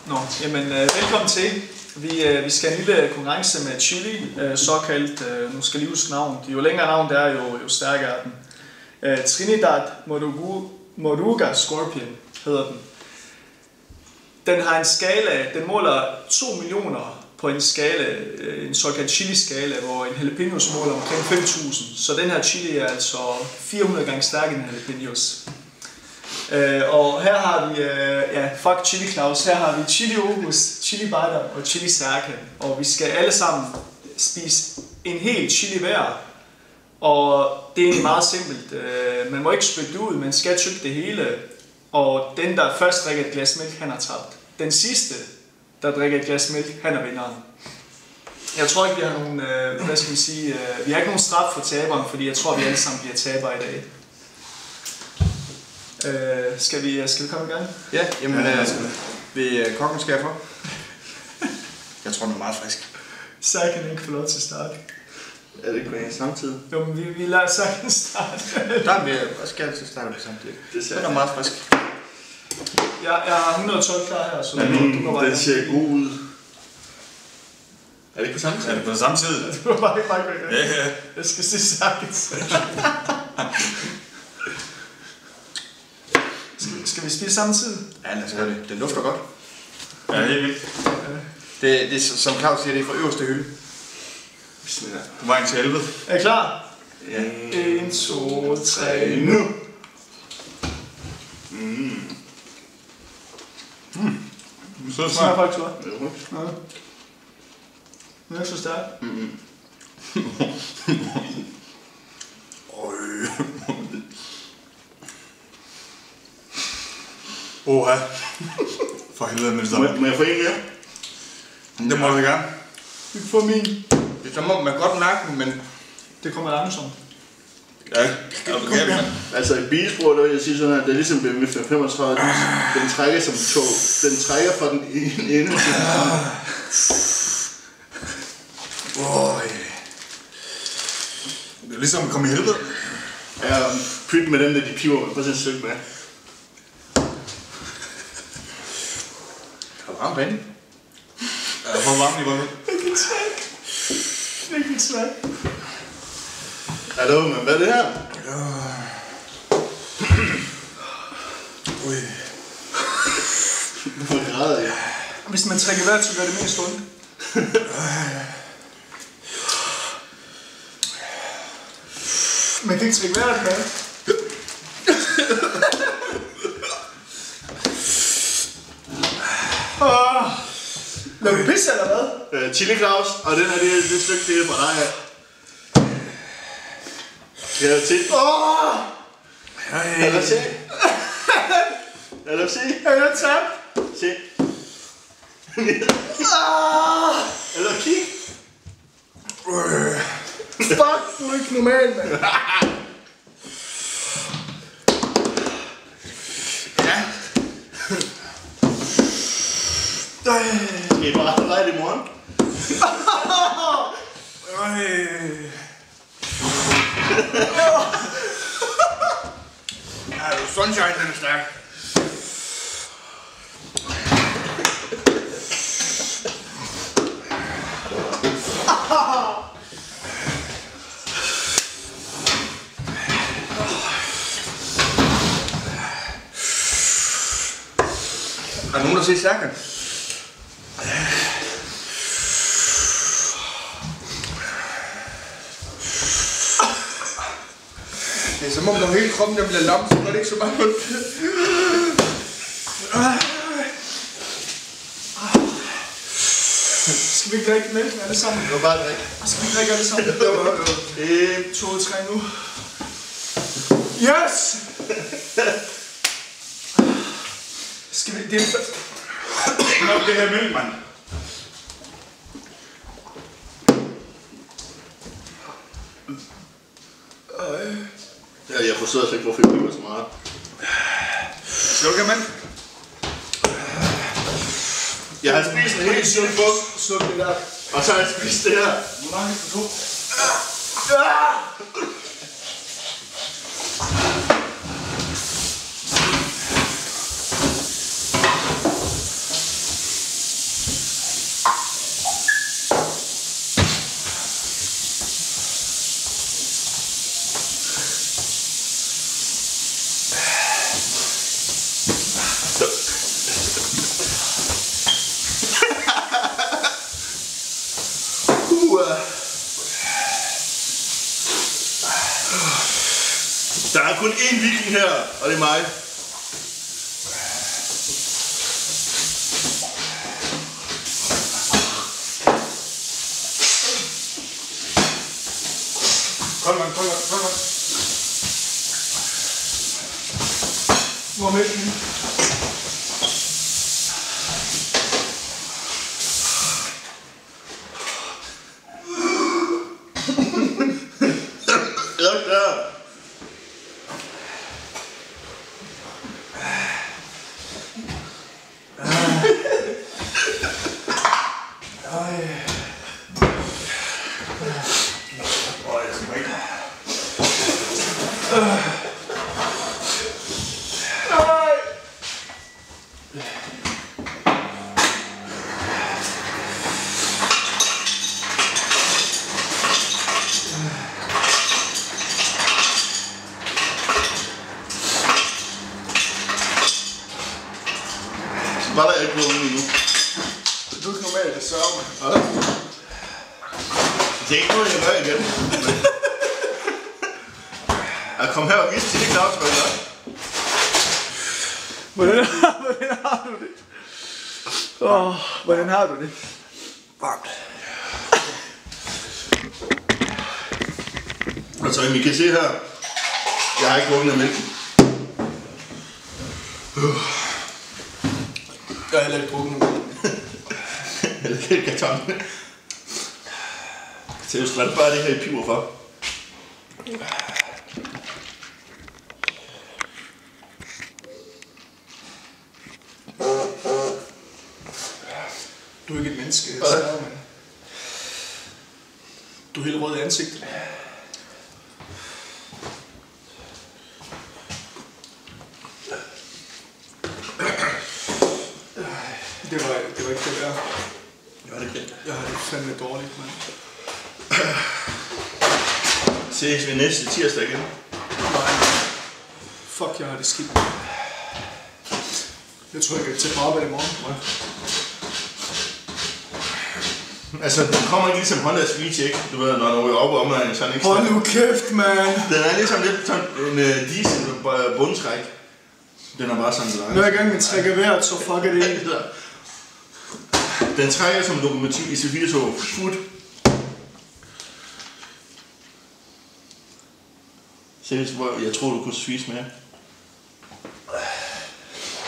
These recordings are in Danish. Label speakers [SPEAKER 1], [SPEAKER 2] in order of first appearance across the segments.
[SPEAKER 1] Nå, jamen velkommen til. Vi skal have en lille konkurrence med chili, såkaldt, nu skal lige huske navn. Jo længere navn der er, jo stærkere er den. Trinidad Moruga Scorpion hedder den. Den har en skala, den måler 2 millioner på en skala, en såkaldt chili-skala, hvor en jalapenos måler omkring 5.000. Så den her chili er altså 400 gange stærkere end jalapenos. Og her har vi, fuck Chili Claus, her har vi Chili August, Chili Butter og Chili Serka. Og vi skal alle sammen spise en hel chili hver. Og det er egentlig meget simpelt. Man må ikke spytte det ud, man skal tygge det hele. Og den, der først drikker et glas mælk, han har tabt. Den sidste, der drikker et glas mælk, han er vinderen. Jeg tror ikke, vi har nogen, hvad skal vi sige, vi har ikke nogen straf for taberen, fordi jeg tror, vi alle sammen bliver tabere i dag. Skal vi komme i gang?
[SPEAKER 2] Ja, jamen, vil kokken skære for? Jeg tror, den er meget frisk.
[SPEAKER 1] Serkan ikke få lov til at starte.
[SPEAKER 2] Er det ikke på en samtidig?
[SPEAKER 1] Jo, men vi lader Serkan starte.
[SPEAKER 2] Der vil jeg også gerne til at starte på samtidig. Den er meget frisk.
[SPEAKER 1] Jeg har 112 klar her, så du må bare...
[SPEAKER 2] Den ser god ud. Er det ikke på samme tid?
[SPEAKER 3] Er det på samme tid?
[SPEAKER 1] Du må bare ikke
[SPEAKER 3] Ja.
[SPEAKER 1] Jeg skal se Serkan. Skal vi spise samtidig?
[SPEAKER 2] Ja, lad os gøre det. Den dufter godt.
[SPEAKER 3] Ja, helt vildt.
[SPEAKER 2] Det er, som Claus siger, det er fra øverste hylde.
[SPEAKER 3] På vejen til helvede.
[SPEAKER 1] Er I klar?
[SPEAKER 2] Ja.
[SPEAKER 1] 1, 2, 3, nu!
[SPEAKER 3] Så
[SPEAKER 1] Det smager
[SPEAKER 3] smart.
[SPEAKER 1] faktisk godt. Ja. Den er ikke så stærk.
[SPEAKER 3] Oha. For helvede med det samme.
[SPEAKER 2] Må jeg få en mere?
[SPEAKER 3] Det må du gerne.
[SPEAKER 1] Du kan få min.
[SPEAKER 2] Det er som om, man godt mærke den, men...
[SPEAKER 1] Det kommer langsomt.
[SPEAKER 3] Ja, okay.
[SPEAKER 4] Altså et bilsprog, der vil jeg sige sådan, at det er ligesom BMW 535, den trækker som tog, den trækker fra den ene til den anden.
[SPEAKER 3] Det er ligesom at komme i helvede.
[SPEAKER 4] Ja, pyt med dem der, de piver, prøv at se et stykke med.
[SPEAKER 2] Der er varmt derinde.
[SPEAKER 3] Ja, hvor varmt i gulvet.
[SPEAKER 1] Ikke et svæk. Ikke et svæk.
[SPEAKER 4] Hallo, men hvad er det her? Hvorfor græder jeg?
[SPEAKER 1] Hvis man trækker vejret, så gør det mest ondt. Man kan ikke trække vejret, mand. Laver du pisse eller hvad?
[SPEAKER 4] Chili Claus, og den er det stykke, det er fra dig her. Skal jeg til? Lad os se. Lad os se.
[SPEAKER 1] Er jeg tabt?
[SPEAKER 4] Se. Eller kig.
[SPEAKER 1] Fuck, du er ikke normal, mand.
[SPEAKER 2] Ja.
[SPEAKER 4] Skal I bare lege det i morgen?
[SPEAKER 2] Ja, sunshine, den er stærk. Er der nogen, der ser Serkan? Det er som om, når hele kroppen der bliver lam, så gør det ikke så meget ondt.
[SPEAKER 1] Skal vi ikke drikke mælken alle sammen?
[SPEAKER 4] Det var bare drik.
[SPEAKER 1] Skal vi drikke alle sammen? 1, 2, 3 nu. Yes! Skal vi... Det er
[SPEAKER 3] Nok det her mælk, mand.
[SPEAKER 4] Ja, jeg forstår altså ikke, hvorfor I bliver så meget.
[SPEAKER 3] Slukker, mand.
[SPEAKER 4] Jeg har spist en hel sund buk,
[SPEAKER 1] sluk det der.
[SPEAKER 4] og så har jeg spist det her.
[SPEAKER 3] Hvor langt for to?
[SPEAKER 4] kun én viking her, og det er mig.
[SPEAKER 3] Kold vand.
[SPEAKER 1] Hvor med den?
[SPEAKER 4] Var der ikke noget endnu?
[SPEAKER 1] Du er ikke normalt, jeg sørger mig.
[SPEAKER 4] Det er ikke noget, jeg gør igen. Jeg kom her og viste til det knapsmænd, ja.
[SPEAKER 1] Hvordan har du det? Hvordan har du det?
[SPEAKER 3] Varmt.
[SPEAKER 4] Altså, I kan se her, jeg har ikke drukket af mælken.
[SPEAKER 1] Jeg har heller ikke drukket nogen.
[SPEAKER 4] Eller kan jeg tage med? Så jeg skal bare det her i piver for.
[SPEAKER 1] Du er ikke et menneske, jeg sørger, men... Du er helt rød i ansigtet. Det var ikke det værd.
[SPEAKER 4] Ja, det kan.
[SPEAKER 1] Jeg har det fandme dårligt, mand.
[SPEAKER 4] Ses vi næste tirsdag igen.
[SPEAKER 1] Nej. Fuck, jeg har det skidt. Jeg tror, jeg kan tage på arbejde i morgen.
[SPEAKER 4] Altså, den kommer ikke ligesom Honda Switch, ikke? Du ved, når du er oppe om, så er den ikke
[SPEAKER 1] Hold nu kæft, mand.
[SPEAKER 4] Den er ligesom lidt sådan en diesel bundtræk. Den er bare sådan lang.
[SPEAKER 1] Hver gang vi trækker vejret, så fucker det ind.
[SPEAKER 4] Den trækker som lokomotiv i C4-tog. Fut. Seriøst, jeg tror du kunne svise mere.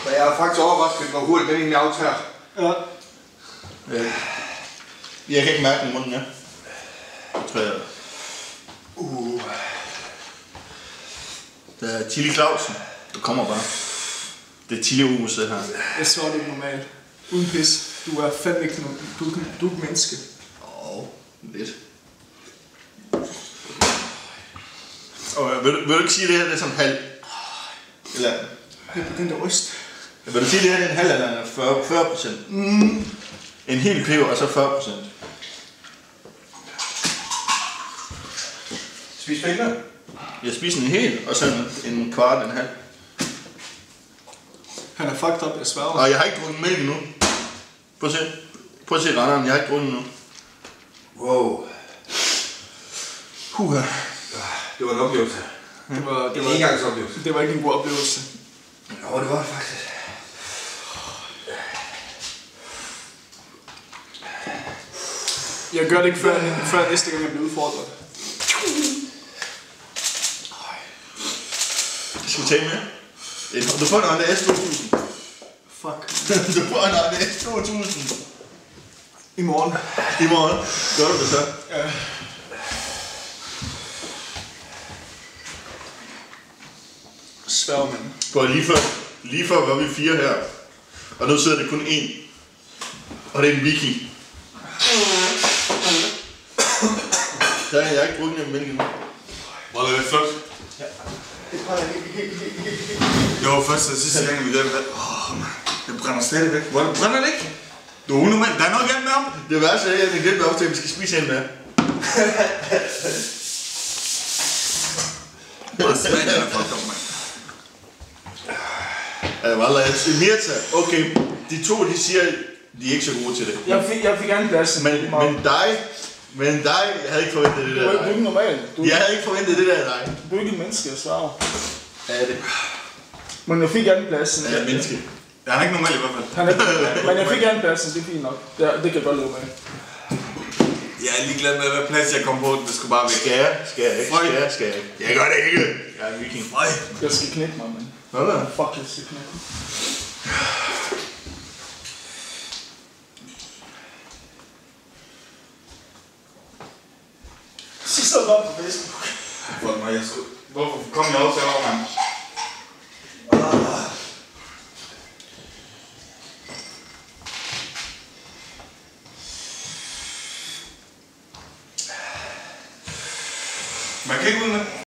[SPEAKER 3] Men jeg er faktisk overrasket, hvor hurtigt den egentlig aftager.
[SPEAKER 1] Ja.
[SPEAKER 4] Ja. Jeg kan ikke mærke den i munden, ja. Jeg tror jeg... Der er Tilly Clausen. Du kommer bare. Det er Tilly Ose her.
[SPEAKER 1] Jeg så det ikke normalt. Uden pis. Du er fandme ikke nogen. Du er et menneske.
[SPEAKER 4] Lidt. Og vil du ikke sige, at det her det er sådan halv? Eller...
[SPEAKER 1] Jeg begyndte at ryste.
[SPEAKER 4] Vil du sige, at det her er en halv eller 40%? En hel peber og så 40%.
[SPEAKER 3] Spis fingre.
[SPEAKER 4] Jeg spiser en hel, og så en kvart, en halv.
[SPEAKER 1] Han er fucked up, jeg sværger.
[SPEAKER 4] Og jeg har ikke drukket mælk endnu. Prøv at se renderen, jeg har ikke drukket endnu.
[SPEAKER 3] Wow.
[SPEAKER 4] Huha.
[SPEAKER 3] Det var en oplevelse.
[SPEAKER 1] Det var
[SPEAKER 3] En engangsoplevelse.
[SPEAKER 1] Det var ikke en god oplevelse.
[SPEAKER 3] Jo, det var det faktisk.
[SPEAKER 1] Jeg gør det ikke før næste gang jeg bliver udfordret.
[SPEAKER 4] Skal vi tage med? Du får en Honda S2000.
[SPEAKER 1] Fuck.
[SPEAKER 4] Du får en Honda S2000.
[SPEAKER 1] I morgen.
[SPEAKER 4] I morgen. Gør du det så?
[SPEAKER 1] Ja. Sværger, mand.
[SPEAKER 4] For lige før var vi 4 her. Og nu sidder det kun 1. Og det er en viking. Der har jeg ikke brugt en mælk endnu.
[SPEAKER 3] Var det lidt flot?
[SPEAKER 1] Ja.
[SPEAKER 3] Det var første og sidste gang, vi lavede det. Det brænder stadig væk. Hvor brænder det ikke? Du er unormalt. Der er noget galt med ham.
[SPEAKER 4] Det værste er, at jeg glemte op til, at vi skal spise en med.
[SPEAKER 3] Hvor smagen er fucked up, mand.
[SPEAKER 4] Mirta, okay, de to, de siger, de er ikke så gode til det.
[SPEAKER 1] Jeg fik gerne plads.
[SPEAKER 4] Men dig, jeg havde ikke forventet det der.
[SPEAKER 1] Du er ikke normal.
[SPEAKER 4] Jeg havde ikke forventet det der af dig.
[SPEAKER 1] Du er ikke et menneske, jeg sværger.
[SPEAKER 4] Ja, det.
[SPEAKER 1] Men jeg fik andenpladsen.
[SPEAKER 3] Han er et menneske. Han er ikke normal i hvert fald.
[SPEAKER 1] Han er, men jeg fik andenpladsen, det er fint nok. Det kan jeg godt leve med.
[SPEAKER 3] Jeg er ligeglad med, hvad plads jeg kom på. Det skulle bare væk.
[SPEAKER 4] Skal jeg ikke? Skal jeg ikke? Jeg gør det ikke. Jeg er en viking.
[SPEAKER 3] Øj.
[SPEAKER 1] Jeg skal knække mig, men...
[SPEAKER 4] Hvad da?
[SPEAKER 1] Fuck, jeg skal knække mig. Sidste år var på Facebook.
[SPEAKER 3] Fuck mig, jeg skulle... Hvorfor kom jeg også herovre, mand? Man kan ikke uden det.